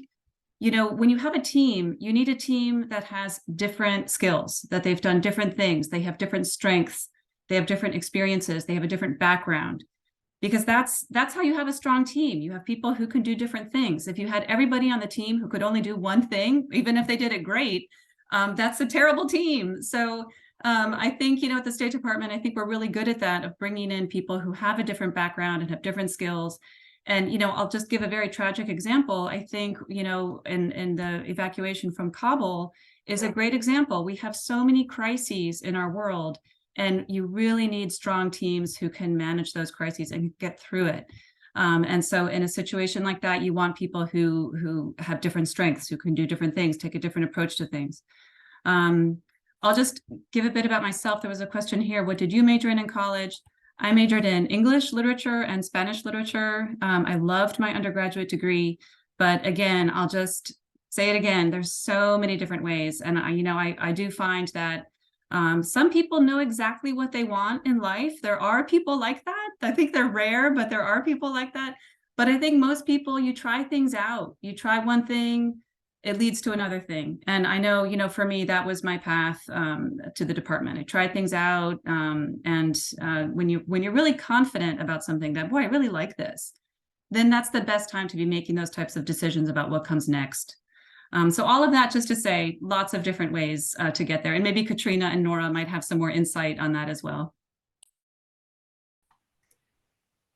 you know, when you have a team, you need a team that has different skills, that they've done different things, they have different strengths, they have different experiences, they have a different background, because that's how you have a strong team. You have people who can do different things. If you had everybody on the team who could only do one thing, even if they did it great, that's a terrible team. So I think, you know, at the State Department, I think we're really good at that, of bringing in people who have a different background and have different skills. And, you know, I'll just give a very tragic example. I think, you know, in the evacuation from Kabul is a great example. We have so many crises in our world, and you really need strong teams who can manage those crises and get through it. And so in a situation like that, you want people who have different strengths, who can do different things, take a different approach to things. I'll just give a bit about myself. There was a question here. What did you major in college? I majored in English literature and Spanish literature. I loved my undergraduate degree, but again, I'll just say it again. There's so many different ways. And I do find that some people know exactly what they want in life. There are people like that. I think they're rare, but there are people like that. But I think most people, you try things out. You try one thing, it leads to another thing. And I know, you know, for me, that was my path to the department. I tried things out. And when you're really confident about something, that, boy, I really like this, then that's the best time to be making those types of decisions about what comes next. So all of that just to say, lots of different ways to get there. And maybe Katrina and Nora might have some more insight on that as well.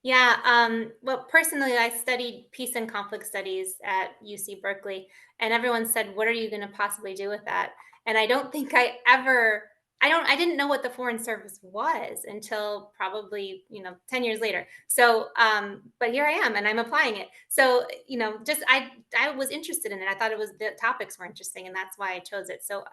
Yeah, well, personally, I studied peace and conflict studies at UC Berkeley, and everyone said, what are you going to possibly do with that? And I don't think I didn't know what the Foreign Service was until probably, 10 years later. So, but here I am, and I'm applying it. So, I was interested in it. I thought the topics were interesting, and that's why I chose it. So,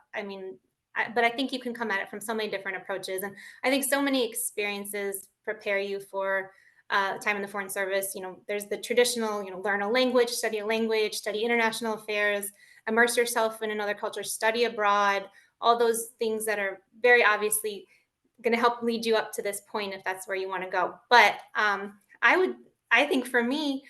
but I think you can come at it from so many different approaches. And I think so many experiences prepare you for time in the Foreign Service. There's the traditional, learn a language, study international affairs, immerse yourself in another culture, study abroad, all those things that are very obviously going to help lead you up to this point if that's where you want to go. But I think for me,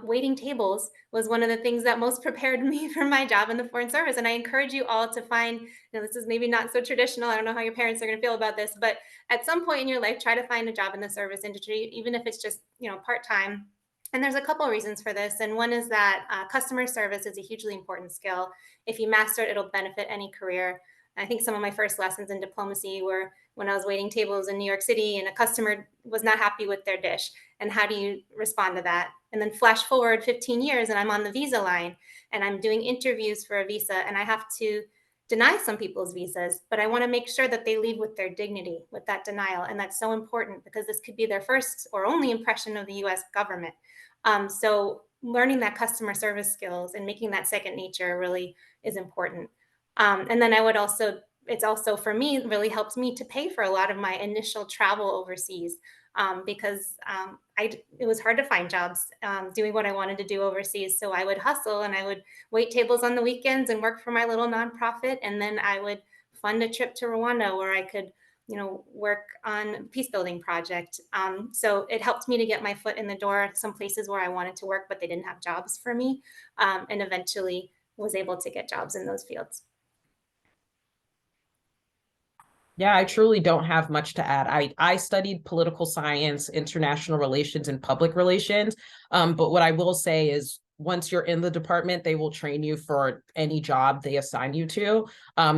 waiting tables was one of the things that most prepared me for my job in the Foreign Service. And I encourage you all to find, this is maybe not so traditional. I don't know how your parents are going to feel about this, but at some point in your life, try to find a job in the service industry, even if it's just, part-time. And there's a couple of reasons for this. And one is that customer service is a hugely important skill. If you master it, it'll benefit any career. I think some of my first lessons in diplomacy were when I was waiting tables in New York City and a customer was not happy with their dish. And how do you respond to that? And then flash forward 15 years and I'm on the visa line and I'm doing interviews for a visa and I have to deny some people's visas, but I want to make sure that they leave with their dignity, with that denial. And that's so important because this could be their first or only impression of the US government. So learning that customer service skills and making that second nature really is important. And then it's also for me, really helped me to pay for a lot of my initial travel overseas because it was hard to find jobs doing what I wanted to do overseas. So I would hustle and I would wait tables on the weekends and work for my little nonprofit. And then I would fund a trip to Rwanda where I could, work on a peace building project. So it helped me to get my foot in the door, some places where I wanted to work, but they didn't have jobs for me, and eventually was able to get jobs in those fields. Yeah, I truly don't have much to add. I studied political science, international relations, and public relations. But what I will say is once you're in the department, they will train you for any job they assign you to.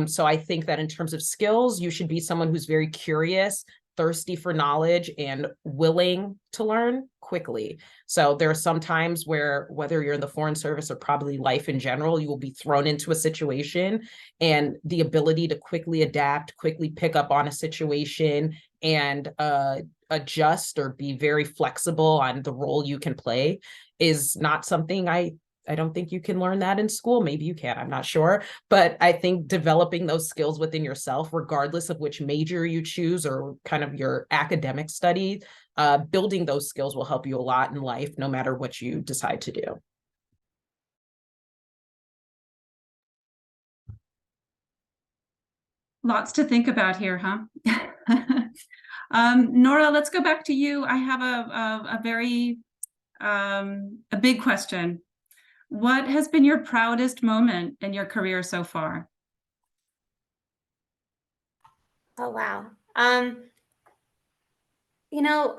So I think that in terms of skills, you should be someone who's very curious, thirsty for knowledge, and willing to learn quickly. So there are some times where, whether you're in the foreign service or probably life in general, you will be thrown into a situation, and the ability to quickly adapt, quickly pick up on a situation, and adjust or be very flexible on the role you can play is not something I don't think you can learn that in school. Maybe you can, I'm not sure. But I think developing those skills within yourself, regardless of which major you choose or kind of your academic study, building those skills will help you a lot in life, no matter what you decide to do. Lots to think about here, huh? Nora, let's go back to you. I have a very a big question. What has been your proudest moment in your career so far? Oh, wow. You know,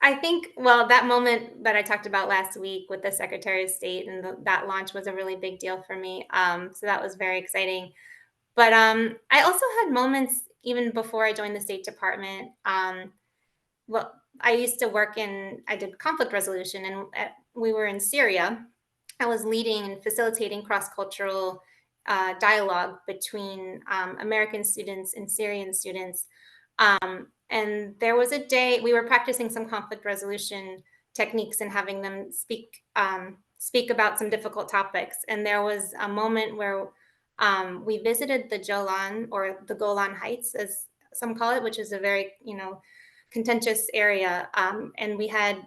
I think, well, that moment that I talked about last week with the Secretary of State and that launch was a really big deal for me. So that was very exciting. But I also had moments even before I joined the State Department. Well, I used to work I did conflict resolution, and we were in Syria. I was leading and facilitating cross-cultural dialogue between American students and Syrian students. And there was a day we were practicing some conflict resolution techniques and having them speak about some difficult topics. And there was a moment where we visited the Jolan, or the Golan Heights, as some call it, which is a very, contentious area. And we had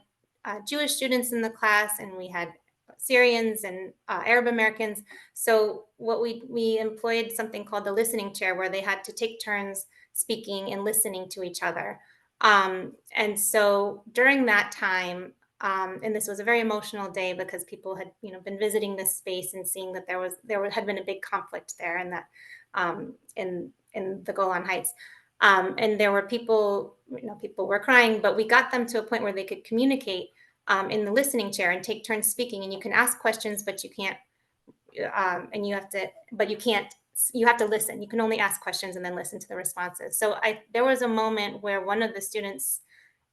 Jewish students in the class, and we had Syrians and Arab Americans. So what we employed something called the listening chair, where they had to take turns speaking and listening to each other. And so during that time, and this was a very emotional day because people had, been visiting this space and seeing that there had been a big conflict there, and that in the Golan Heights. And there were people were crying, but we got them to a point where they could communicate in the listening chair and take turns speaking. And you can ask questions, but you can't, you have to listen. You can only ask questions and then listen to the responses. So there was a moment where one of the students,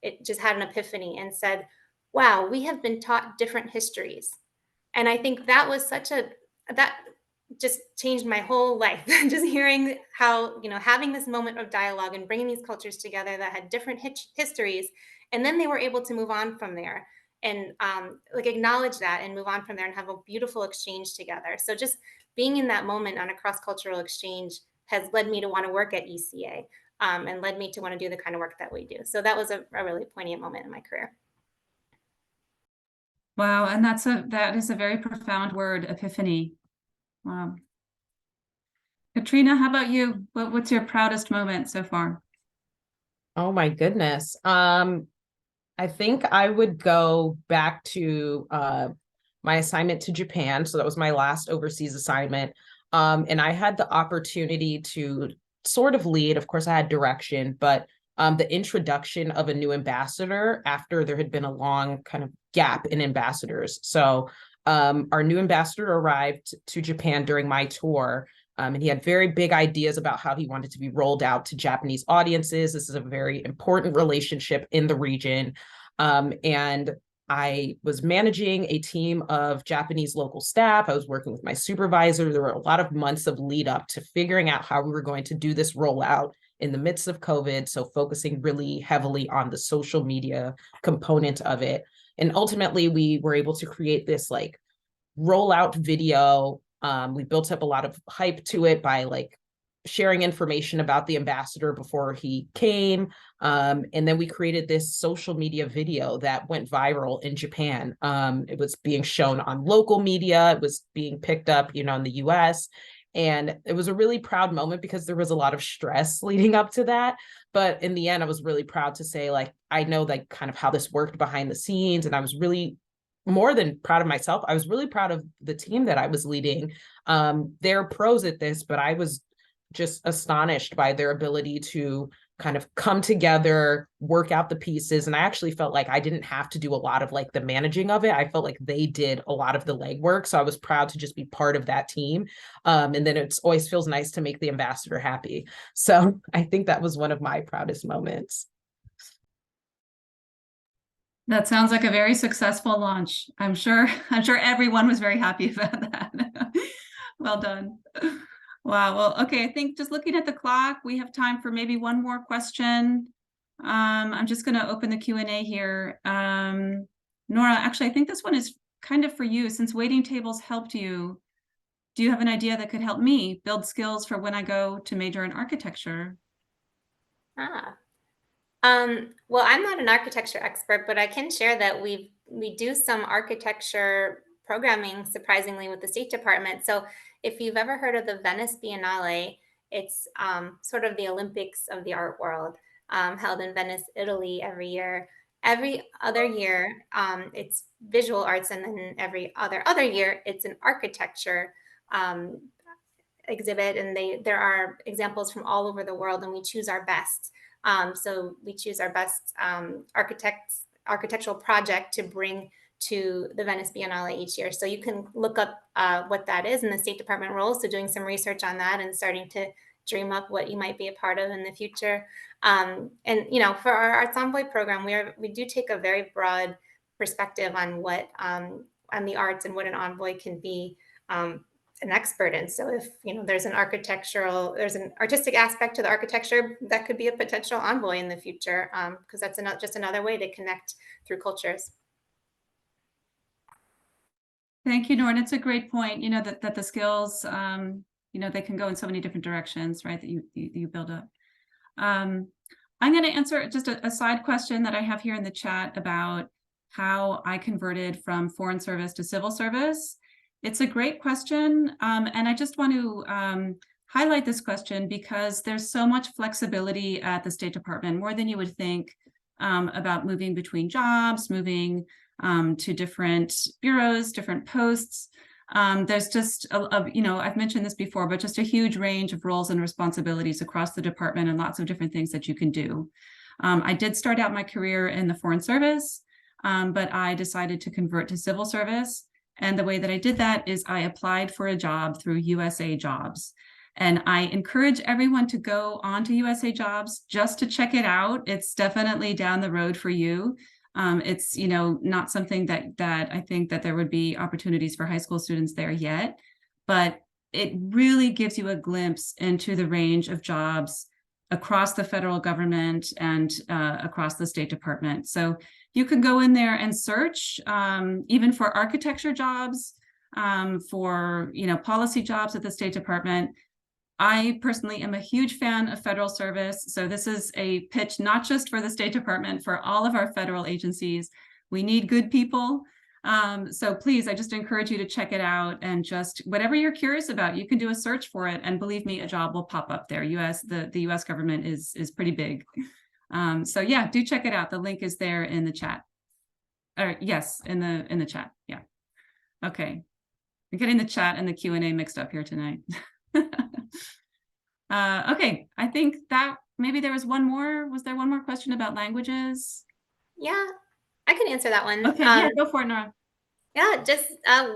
it just had an epiphany and said, wow, we have been taught different histories. And I think that was that just changed my whole life. Just hearing how, having this moment of dialogue and bringing these cultures together that had different histories, and then they were able to move on from there and acknowledge that and move on from there and have a beautiful exchange together. So just being in that moment on a cross-cultural exchange has led me to want to work at ECA, and led me to want to do the kind of work that we do. So that was a really poignant moment in my career. Wow, and that is a very profound word, epiphany. Wow. Katrina, how about you? What's your proudest moment so far? Oh my goodness. I think I would go back to my assignment to Japan. So that was my last overseas assignment. And I had the opportunity to sort of lead. Of course, I had direction, but the introduction of a new ambassador after there had been a long kind of gap in ambassadors. So our new ambassador arrived to Japan during my tour. And he had very big ideas about how he wanted to be rolled out to Japanese audiences. This is a very important relationship in the region. And I was managing a team of Japanese local staff. I was working with my supervisor. There were a lot of months of lead up to figuring out how we were going to do this rollout in the midst of COVID. So focusing really heavily on the social media component of it. And ultimately, we were able to create this rollout video. We built up a lot of hype to it by sharing information about the ambassador before he came. And then we created this social media video that went viral in Japan. It was being shown on local media. It was being picked up, in the US. And it was a really proud moment because there was a lot of stress leading up to that. But in the end, I was really proud to say, I know kind of how this worked behind the scenes. And I was really more than proud of myself. I was really proud of the team that I was leading. They're pros at this, but I was just astonished by their ability to kind of come together, work out the pieces. And I actually felt like I didn't have to do a lot of like the managing of it. I felt like they did a lot of the legwork. So I was proud to just be part of that team. And then it's always feels nice to make the ambassador happy. So I think that was one of my proudest moments. That sounds like a very successful launch. I'm sure everyone was very happy about that. Well done. Wow. Well, okay. I think just looking at the clock, we have time for maybe one more question. I'm just going to open the Q&A here. Nora, actually, I think this one is kind of for you. Since waiting tables helped you, do you have an idea that could help me build skills for when I go to major in architecture? Well, I'm not an architecture expert, but I can share that we do some architecture programming, surprisingly, with the State Department. So if you've ever heard of the Venice Biennale, it's sort of the Olympics of the art world, held in Venice, Italy every year. Every other year, it's visual arts, and then every other year, it's an architecture exhibit. And there are examples from all over the world, and we choose our best. So we choose our best architectural project to bring to the Venice Biennale each year. So you can look up what that is in the State Department rules. So doing some research on that and starting to dream up what you might be a part of in the future. And for our Arts Envoy program, we do take a very broad perspective on what on the arts and what an envoy can be an expert in. So if there's an artistic aspect to the architecture, that could be a potential envoy in the future, because that's just another way to connect through cultures. Thank you, Nora. It's a great point. That the skills, they can go in so many different directions, right? That you build up. I'm going to answer just a side question that I have here in the chat about how I converted from foreign service to civil service. It's a great question, and I just want to highlight this question because there's so much flexibility at the State Department, more than you would think, about moving between jobs, moving to different bureaus, different posts. There's just I've mentioned this before, but just a huge range of roles and responsibilities across the department and lots of different things that you can do. I did start out my career in the Foreign Service, but I decided to convert to civil service. And the way that I did that is I applied for a job through USA Jobs. And I encourage everyone to go on to USA Jobs just to check it out. It's definitely down the road for you. It's not something that I think that there would be opportunities for high school students there yet, but it really gives you a glimpse into the range of jobs across the federal government and across the State Department. So you can go in there and search even for architecture jobs, for policy jobs at the State Department. I personally am a huge fan of federal service. So this is a pitch not just for the State Department, for all of our federal agencies. We need good people. So please, I just encourage you to check it out, and just whatever you're curious about, you can do a search for it. And believe me, a job will pop up there. The US government is pretty big. So yeah, do check it out. The link is there in the chat. Or yes, in the chat. Yeah. Okay. I'm getting the chat and the Q&A mixed up here tonight. Okay, I think that maybe there was one more. Was there one more question about languages? Yeah, I can answer that one. Okay, yeah, go for it, Nora. Yeah, just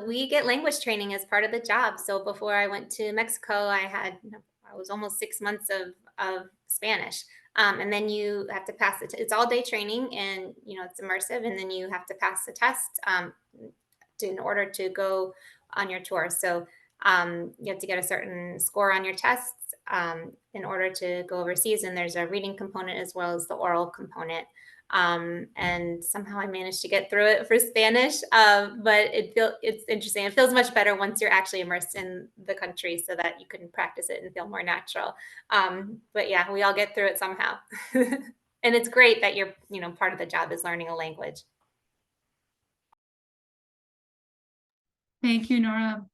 we get language training as part of the job. So before I went to Mexico, I was almost 6 months of Spanish. And then you have to pass it. It's all day training, and it's immersive. And then you have to pass the test in order to go on your tour. So you have to get a certain score on your tests in order to go overseas. And there's a reading component as well as the oral component. And somehow I managed to get through it for Spanish, but it's interesting. It feels much better once you're actually immersed in the country, so that you can practice it and feel more natural. But yeah, we all get through it somehow. And it's great that you're, part of the job is learning a language. Thank you, Nora.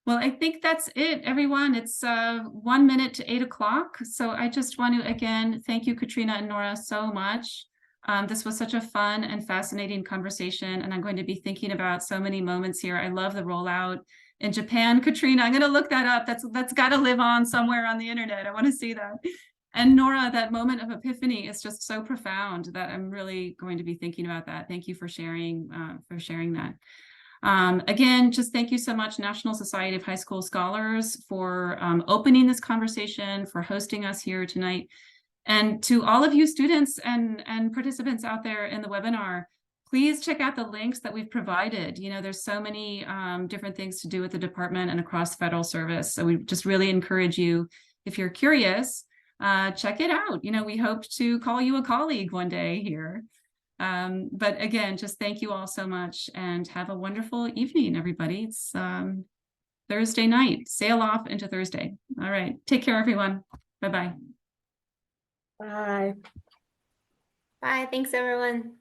Well, I think that's it, everyone. It's 1 minute to 8 o'clock. So I just want to, again, thank you, Katrina and Nora, so much. This was such a fun and fascinating conversation, and I'm going to be thinking about so many moments here. I love the rollout in Japan. Katrina, I'm going to look that up. That's got to live on somewhere on the internet. I want to see that. And Nora, that moment of epiphany is just so profound that I'm really going to be thinking about that. Thank you for sharing that. Again, just thank you so much, National Society of High School Scholars, for opening this conversation, for hosting us here tonight. And to all of you students and participants out there in the webinar, please check out the links that we've provided. You know, there's so many different things to do with the department and across federal service. So we just really encourage you, if you're curious, check it out. You know, we hope to call you a colleague one day here. But again, just thank you all so much and have a wonderful evening, everybody. It's Thursday night. Sail off into Thursday. All right. Take care, everyone. Bye-bye. Bye. Bye. Thanks, everyone.